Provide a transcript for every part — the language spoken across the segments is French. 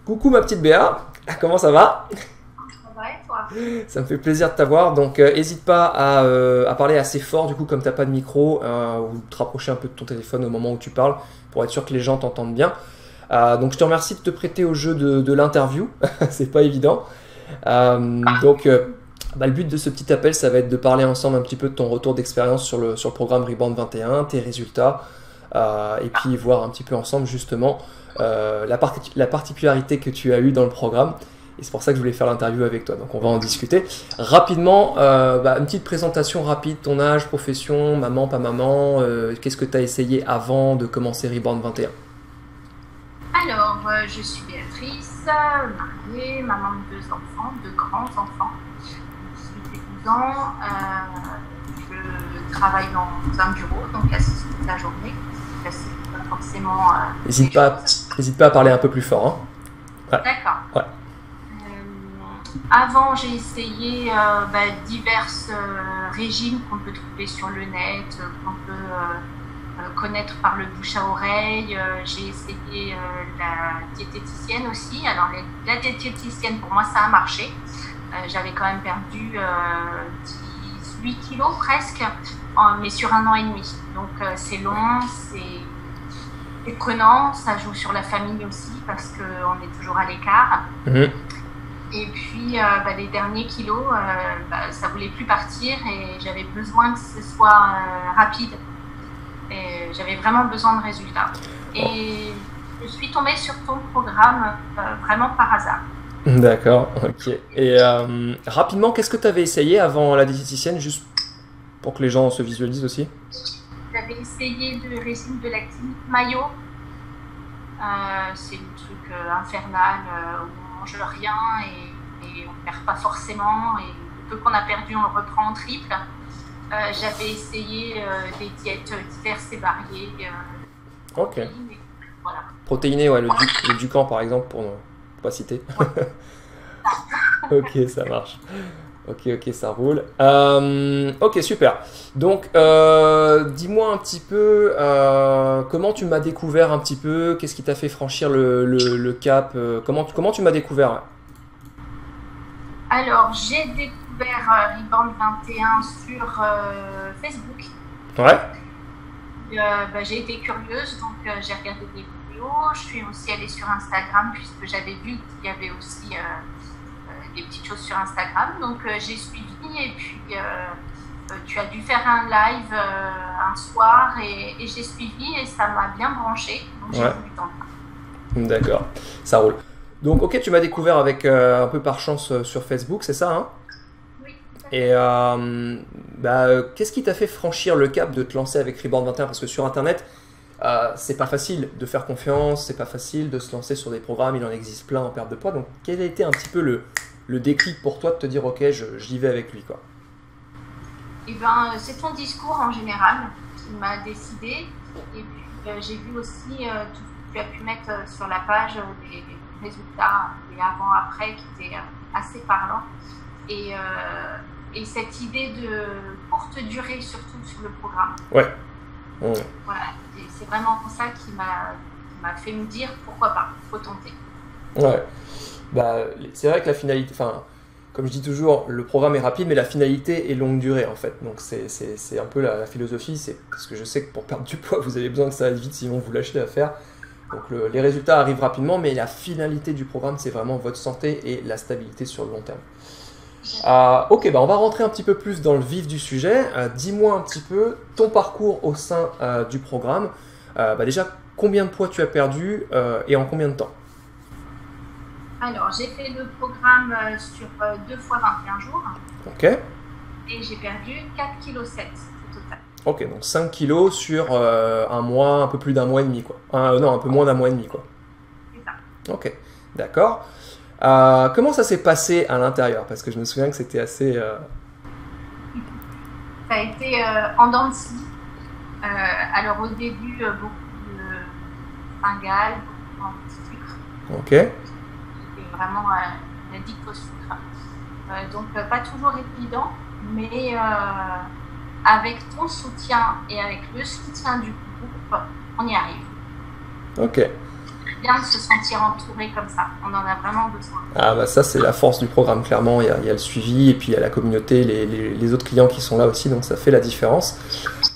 Coucou ma petite Béa, comment ça va? Ça va et toi? Ça me fait plaisir de t'avoir, donc n'hésite pas à parler assez fort du coup comme t'as pas de micro, ou te rapprocher un peu de ton téléphone au moment où tu parles pour être sûr que les gens t'entendent bien. Donc je te remercie de te prêter au jeu de l'interview, c'est pas évident. Le but de ce petit appel, ça va être de parler ensemble un petit peu de ton retour d'expérience sur le programme Rebound 21, tes résultats, et puis voir un petit peu ensemble justement la particularité que tu as eue dans le programme. Et c'est pour ça que je voulais faire l'interview avec toi. Donc on va en discuter. Rapidement, une petite présentation rapide, ton âge, profession, maman, pas maman, qu'est-ce que tu as essayé avant de commencer Rebound 21? Alors, je suis Béatrice, mariée, maman de 2 enfants, de grands enfants. J'ai 12 ans, je travaille dans un bureau, donc assiste toute la journée. C'est pas forcément. N'hésite pas à parler un peu plus fort. Hein. Ouais. D'accord. Ouais. Avant, j'ai essayé divers régimes qu'on peut trouver sur le net, qu'on peut connaître par le bouche à oreille. J'ai essayé la diététicienne aussi. Alors, la diététicienne, pour moi, ça a marché. J'avais quand même perdu 18 kilos presque, mais sur 1 an et demi. Donc, c'est long, c'est prenant. Ça joue sur la famille aussi parce qu'on est toujours à l'écart. Mmh. Et puis, les derniers kilos, ça voulait plus partir et j'avais besoin que ce soit rapide. Et j'avais vraiment besoin de résultats. Et je suis tombée sur ton programme vraiment par hasard. D'accord, ok. Et rapidement, qu'est-ce que tu avais essayé avant la diététicienne, juste pour que les gens se visualisent aussi? J'avais essayé le régime de la clinique Mayo. C'est le truc infernal où on mange rien et on ne perd pas forcément. Et le peu qu'on a perdu, on le reprend en triple. J'avais essayé des diètes diverses et variées. Ok. Voilà. Protéiné, ouais, le Ducan par exemple, pour ne pas citer. Ouais. Ok, ça marche. Ok, ça roule. Ok, super. Donc, dis-moi un petit peu comment tu m'as découvert un petit peu, qu'est-ce qui t'a fait franchir le cap, comment tu m'as découvert? Alors, j'ai découvert Rebound 21 sur Facebook. Ouais. J'ai été curieuse, donc j'ai regardé des vidéos. Je suis aussi allée sur Instagram puisque j'avais vu qu'il y avait aussi des petites choses sur Instagram. Donc j'ai suivi et puis tu as dû faire un live un soir et j'ai suivi et ça m'a bien branché. Donc j'ai voulu tenter. D'accord, ça roule. Donc ok, tu m'as découvert avec un peu par chance sur Facebook, c'est ça, hein? Oui. Et qu'est-ce qui t'a fait franchir le cap de te lancer avec Rebound 21? Parce que sur Internet, c'est pas facile de faire confiance, c'est pas facile de se lancer sur des programmes, il en existe plein en perte de poids. Donc quel a été un petit peu le déclic pour toi de te dire ok, j'y vais avec lui, quoi? C'est ton discours en général qui m'a décidé. Et puis j'ai vu aussi tout ce que tu as pu mettre sur la page des résultats et avant-après qui étaient assez parlants. Et cette idée de courte durée, surtout sur le programme. Ouais. Voilà, c'est vraiment ça qui m'a fait me dire pourquoi pas, faut tenter. Ouais. C'est vrai que la finalité, enfin, comme je dis toujours, le programme est rapide, mais la finalité est longue durée en fait. Donc c'est un peu la philosophie, c'est parce que je sais que pour perdre du poids, vous avez besoin que ça aille vite, sinon vous lâchez l'affaire. Donc les résultats arrivent rapidement, mais la finalité du programme, c'est vraiment votre santé et la stabilité sur le long terme. Ok, on va rentrer un petit peu plus dans le vif du sujet. Dis-moi un petit peu ton parcours au sein du programme. Déjà, combien de poids tu as perdu et en combien de temps? Alors, j'ai fait le programme sur 2 fois 21 jours. Ok. Et j'ai perdu 4,7 kg au total. Ok, donc 5 kilos sur un mois, un peu plus d'1 mois et demi, quoi. Non, un peu moins d'1 mois et demi, quoi. C'est ça. Ok, d'accord. Comment ça s'est passé à l'intérieur? Parce que je me souviens que c'était assez... Ça a été en dents de scie. Alors au début, beaucoup de fringales, beaucoup de sucre. Ok. J'étais vraiment addict au sucre. Donc pas toujours évident, mais avec ton soutien et avec le soutien du groupe, on y arrive. Ok. bien de se sentir entouré comme ça. On en a vraiment besoin. Ah bah ça c'est la force du programme, clairement. Il y a le suivi et puis il y a la communauté, les autres clients qui sont là aussi, donc ça fait la différence.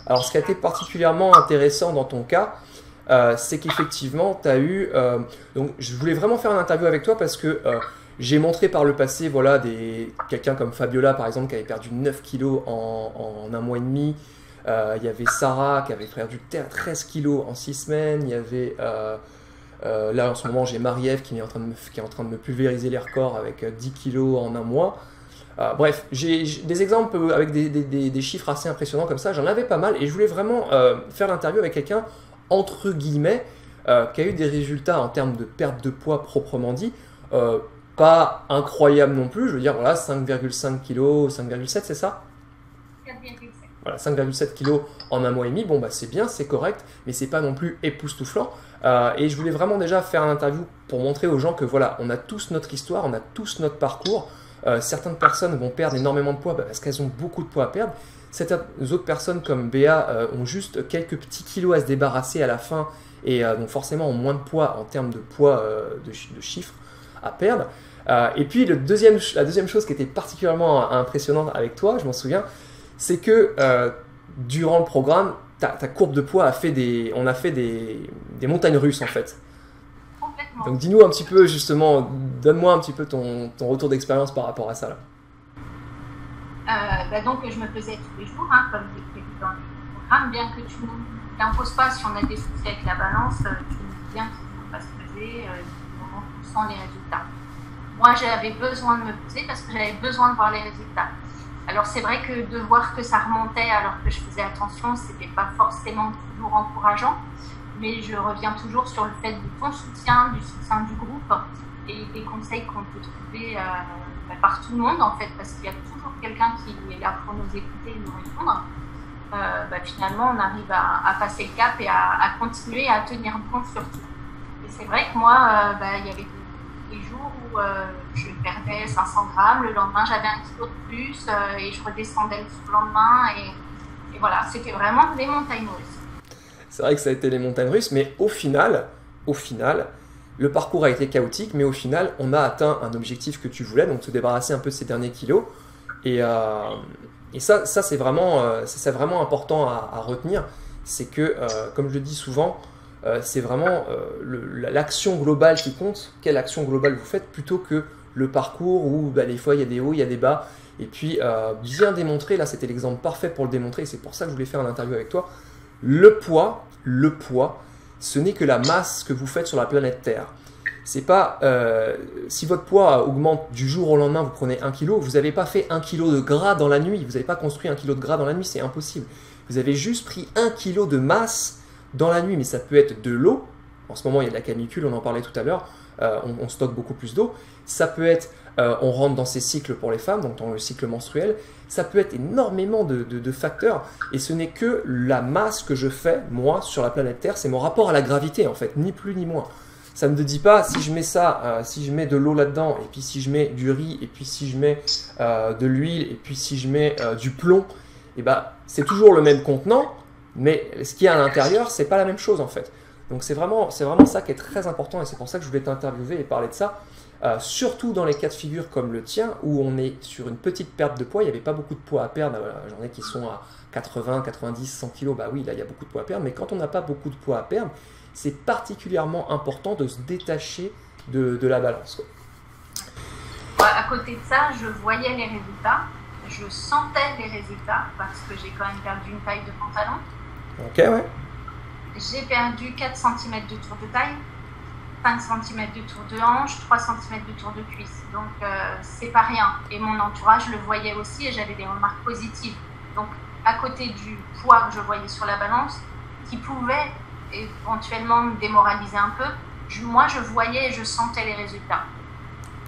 Alors ce qui a été particulièrement intéressant dans ton cas, c'est qu'effectivement tu as eu... donc je voulais vraiment faire une interview avec toi parce que j'ai montré par le passé, voilà, quelqu'un comme Fabiola par exemple qui avait perdu 9 kilos en un mois et demi. Il y avait Sarah qui avait perdu 13 kilos en 6 semaines. Il y avait là en ce moment j'ai Marie-Ève qui est en train de me pulvériser les records avec 10 kilos en un mois. Bref, j'ai des exemples avec des chiffres assez impressionnants comme ça. J'en avais pas mal et je voulais vraiment faire l'interview avec quelqu'un entre guillemets qui a eu des résultats en termes de perte de poids proprement dit. Pas incroyable non plus, je veux dire, voilà, 5,5 kg, 5,7 c'est ça? 4,7. Voilà, 5,7 kg en un mois et demi, bon bah c'est bien, c'est correct, mais c'est pas non plus époustouflant. Et je voulais vraiment déjà faire une interview pour montrer aux gens que voilà, on a tous notre histoire, on a tous notre parcours. Certaines personnes vont perdre énormément de poids parce qu'elles ont beaucoup de poids à perdre. Certaines autres personnes comme Béa ont juste quelques petits kilos à se débarrasser à la fin et donc forcément ont moins de poids en termes de poids de chiffres à perdre. Et puis la deuxième chose qui était particulièrement impressionnante avec toi, je m'en souviens, c'est que durant le programme, ta courbe de poids on a fait des montagnes russes en fait. Complètement. Donc dis-nous un petit peu justement, donne-moi un petit peu ton retour d'expérience par rapport à ça là. Donc je me pesais tous les jours, hein, comme j'ai prévu dans le programme, bien que tu ne t'imposes pas si on a des soucis avec la balance, tu nous dis bien qu'il ne faut pas se peser du moment où on sent les résultats. Moi j'avais besoin de me peser parce que j'avais besoin de voir les résultats. Alors c'est vrai que de voir que ça remontait alors que je faisais attention, c'était pas forcément toujours encourageant, mais je reviens toujours sur le fait de ton soutien, du soutien du groupe et des conseils qu'on peut trouver par tout le monde en fait, parce qu'il y a toujours quelqu'un qui est là pour nous écouter et nous répondre. Finalement on arrive à passer le cap et à continuer à tenir bon surtout. Et c'est vrai que moi, il y avait des jours où je perdais 500 grammes, le lendemain j'avais 1 kilo de plus et je redescendais le lendemain et voilà, c'était vraiment des montagnes russes. C'est vrai que ça a été les montagnes russes, mais au final, le parcours a été chaotique, mais au final, on a atteint un objectif que tu voulais, donc se débarrasser un peu de ces derniers kilos. Et ça c'est vraiment important à retenir, c'est que, comme je le dis souvent, c'est vraiment l'action globale qui compte. Quelle action globale vous faites plutôt que le parcours où des fois il y a des hauts, il y a des bas. Et puis bien démontrer, là c'était l'exemple parfait pour le démontrer, et c'est pour ça que je voulais faire une interview avec toi. Le poids, ce n'est que la masse que vous faites sur la planète Terre. C'est pas si votre poids augmente du jour au lendemain, vous prenez 1 kg, vous n'avez pas fait 1 kg de gras dans la nuit, vous n'avez pas construit 1 kg de gras dans la nuit, c'est impossible. Vous avez juste pris 1 kg de masse dans la nuit, mais ça peut être de l'eau. En ce moment, il y a de la canicule, on en parlait tout à l'heure, on stocke beaucoup plus d'eau. Ça peut être, on rentre dans ces cycles pour les femmes, donc dans le cycle menstruel. Ça peut être énormément de facteurs, et ce n'est que la masse que je fais, moi, sur la planète Terre, c'est mon rapport à la gravité, en fait, ni plus ni moins. Ça ne me dit pas, si je mets ça, si je mets de l'eau là-dedans, et puis si je mets du riz, et puis si je mets de l'huile, et puis si je mets du plomb, et c'est toujours le même contenant, mais ce qu'il y a à l'intérieur, c'est pas la même chose en fait. Donc c'est vraiment ça qui est très important, et c'est pour ça que je voulais t'interviewer et parler de ça. Surtout dans les cas de figure comme le tien, où on est sur une petite perte de poids, il n'y avait pas beaucoup de poids à perdre, j'en ai qui sont à 80, 90, 100 kg, oui là il y a beaucoup de poids à perdre, mais quand on n'a pas beaucoup de poids à perdre, c'est particulièrement important de se détacher de la balance, quoi. À côté de ça, je voyais les résultats, je sentais les résultats, parce que j'ai quand même perdu une taille de pantalon. Ok, ouais. J'ai perdu 4 cm de tour de taille, 5 cm de tour de hanche, 3 cm de tour de cuisse. Donc, c'est pas rien. Et mon entourage le voyait aussi et j'avais des remarques positives. Donc, à côté du poids que je voyais sur la balance, qui pouvait éventuellement me démoraliser un peu, moi, je voyais et je sentais les résultats.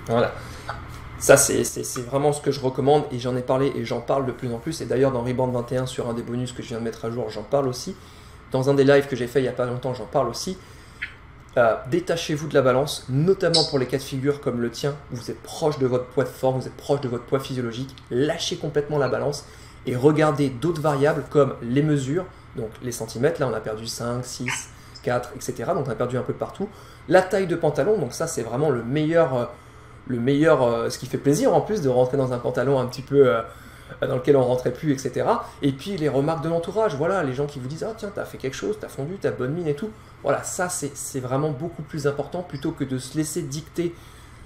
Voilà. Ça, c'est vraiment ce que je recommande, et j'en ai parlé et j'en parle de plus en plus. Et d'ailleurs, dans Rebound 21, sur un des bonus que je viens de mettre à jour, j'en parle aussi. Dans un des lives que j'ai fait il n'y a pas longtemps, j'en parle aussi. Détachez-vous de la balance, notamment pour les cas de figure comme le tien, où vous êtes proche de votre poids de forme, vous êtes proche de votre poids physiologique. Lâchez complètement la balance et regardez d'autres variables comme les mesures, donc les centimètres. Là, on a perdu 5, 6, 4, etc. Donc on a perdu un peu partout. La taille de pantalon, donc ça c'est vraiment le meilleur, ce qui fait plaisir en plus de rentrer dans un pantalon un petit peu dans lequel on rentrait plus, etc. Et puis les remarques de l'entourage, voilà, les gens qui vous disent ah tiens t'as fait quelque chose, t'as fondu, t'as bonne mine et tout. Voilà, ça c'est vraiment beaucoup plus important plutôt que de se laisser dicter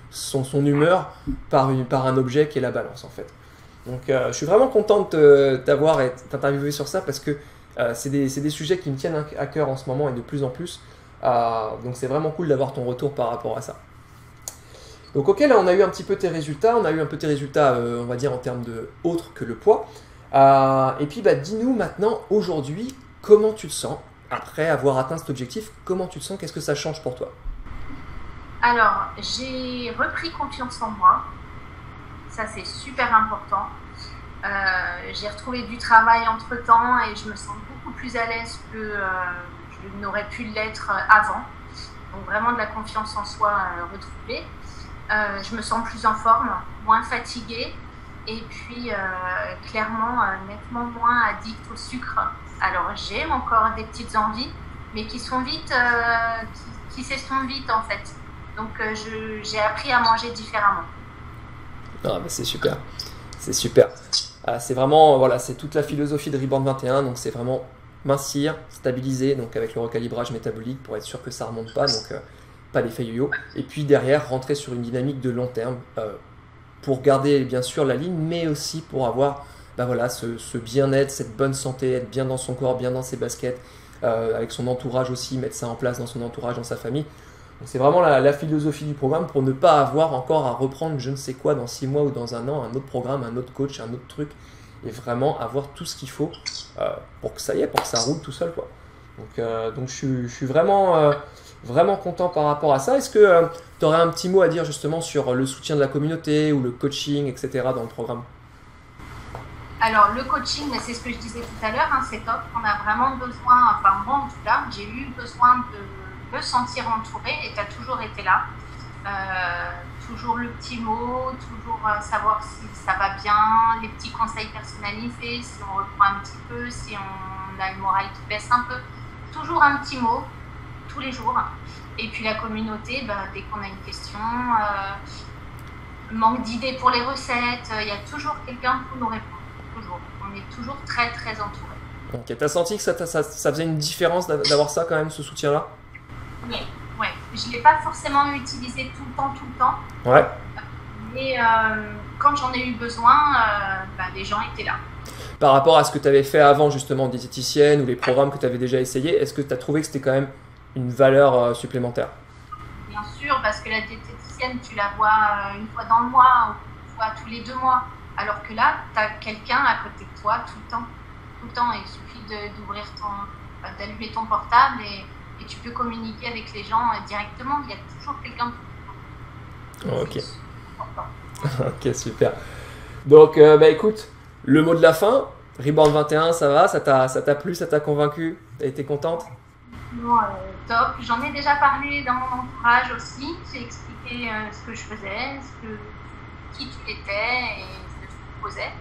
son humeur par un objet qui est la balance en fait. Donc je suis vraiment content de t'avoir interviewé sur ça parce que c'est des sujets qui me tiennent à cœur en ce moment et de plus en plus. Donc c'est vraiment cool d'avoir ton retour par rapport à ça. Donc ok, là on a eu un petit peu tes résultats, on va dire en termes de autre que le poids. Et puis dis-nous maintenant, aujourd'hui, comment tu te sens après avoir atteint cet objectif, comment tu te sens, qu'est-ce que ça change pour toi? Alors, j'ai repris confiance en moi. Ça, c'est super important. J'ai retrouvé du travail entre-temps et je me sens beaucoup plus à l'aise que je n'aurais pu l'être avant. Donc, vraiment de la confiance en soi retrouvée. Je me sens plus en forme, moins fatiguée et puis clairement, nettement moins addict au sucre. Alors, j'ai encore des petites envies, mais qui sont vite, qui s'estompent vite en fait. Donc, j'ai appris à manger différemment. Ah, mais c'est super, c'est super. C'est vraiment, voilà, c'est toute la philosophie de Reborn 21, donc c'est vraiment mincir, stabiliser, donc avec le recalibrage métabolique pour être sûr que ça ne remonte pas, donc pas l'effet yo-yo. Et puis derrière, rentrer sur une dynamique de long terme pour garder bien sûr la ligne, mais aussi pour avoir voilà, ce bien-être, cette bonne santé, être bien dans son corps, bien dans ses baskets, avec son entourage aussi, mettre ça en place dans son entourage, dans sa famille. C'est vraiment la philosophie du programme pour ne pas avoir encore à reprendre je ne sais quoi dans 6 mois ou dans un an, un autre programme, un autre coach, un autre truc, et vraiment avoir tout ce qu'il faut pour que ça y est, pour que ça roule tout seul, quoi. Donc je suis vraiment, vraiment content par rapport à ça. Est-ce que tu aurais un petit mot à dire justement sur le soutien de la communauté ou le coaching, etc. dans le programme? Alors le coaching, c'est ce que je disais tout à l'heure, hein, c'est top. On a vraiment besoin, enfin moi en tout cas, j'ai eu besoin de me sentir entourée et tu as toujours été là. Toujours le petit mot, toujours savoir si ça va bien, les petits conseils personnalisés, si on reprend un petit peu, si on a le moral qui baisse un peu. Toujours un petit mot, tous les jours. Et puis la communauté, dès qu'on a une question, manque d'idées pour les recettes, il y a toujours quelqu'un pour nous répondre. Toujours. On est toujours très très entouré. Ok, t'as senti que ça faisait une différence d'avoir ça quand même, ce soutien-là? Oui, ouais. Je ne l'ai pas forcément utilisé tout le temps. Ouais. Mais quand j'en ai eu besoin, les gens étaient là. Par rapport à ce que tu avais fait avant, justement, diététicienne ou les programmes que tu avais déjà essayés, est-ce que tu as trouvé que c'était quand même une valeur supplémentaire? Bien sûr, parce que la diététicienne, tu la vois une fois dans le mois ou une fois tous les 2 mois. Alors que là, tu as quelqu'un à côté de toi tout le temps. Tout le temps. Il suffit d'allumer ton portable et tu peux communiquer avec les gens directement. Il y a toujours quelqu'un pour toi. Ok. Ok, super. Donc, écoute, le mot de la fin, Reborn 21, ça va? Ça t'a plu? Ça t'a convaincu? T'as été contente? Non, top. J'en ai déjà parlé dans mon entourage aussi. J'ai expliqué ce que je faisais, qui tu étais et ce que tu proposais.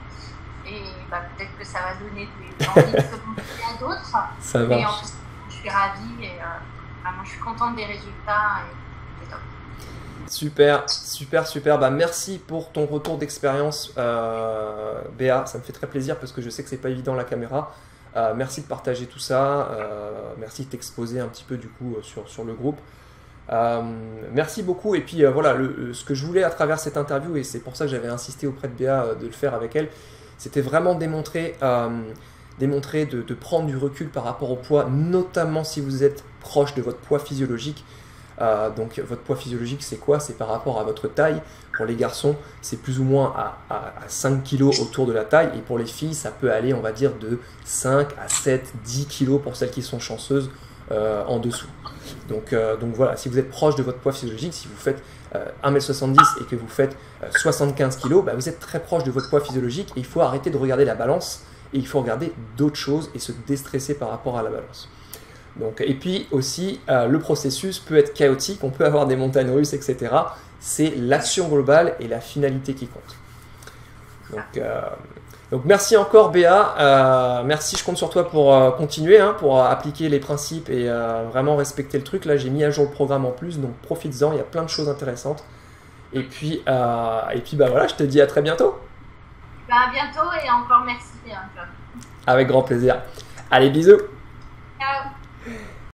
Et peut-être que ça va donner des envies de se montrer à d'autres. Ça marche. Et en plus, je suis ravie et vraiment, je suis contente des résultats et c'est top. Super, super, super. Merci pour ton retour d'expérience, Béa. Ça me fait très plaisir parce que je sais que c'est pas évident la caméra. Merci de partager tout ça. Merci de t'exposer un petit peu du coup sur le groupe. Merci beaucoup. Et puis voilà, ce que je voulais à travers cette interview, et c'est pour ça que j'avais insisté auprès de Béa de le faire avec elle, c'était vraiment démontrer de prendre du recul par rapport au poids, notamment si vous êtes proche de votre poids physiologique. Donc votre poids physiologique, c'est quoi? C'est par rapport à votre taille. Pour les garçons, c'est plus ou moins à 5 kg autour de la taille. Et pour les filles, ça peut aller, on va dire, de 5 à 7, 10 kg pour celles qui sont chanceuses en dessous. Donc voilà, si vous êtes proche de votre poids physiologique, si vous faites 1m70 et que vous faites 75 kg, vous êtes très proche de votre poids physiologique et il faut arrêter de regarder la balance et il faut regarder d'autres choses et se déstresser par rapport à la balance. Donc, et puis aussi, le processus peut être chaotique, on peut avoir des montagnes russes, etc. C'est l'action globale et la finalité qui comptent. Donc, Donc merci encore Béa, merci, je compte sur toi pour continuer, hein, pour appliquer les principes et vraiment respecter le truc. Là j'ai mis à jour le programme en plus, donc profites-en, il y a plein de choses intéressantes. Et puis bah voilà, je te dis à très bientôt. À bientôt et encore merci. Avec grand plaisir. Allez, bisous.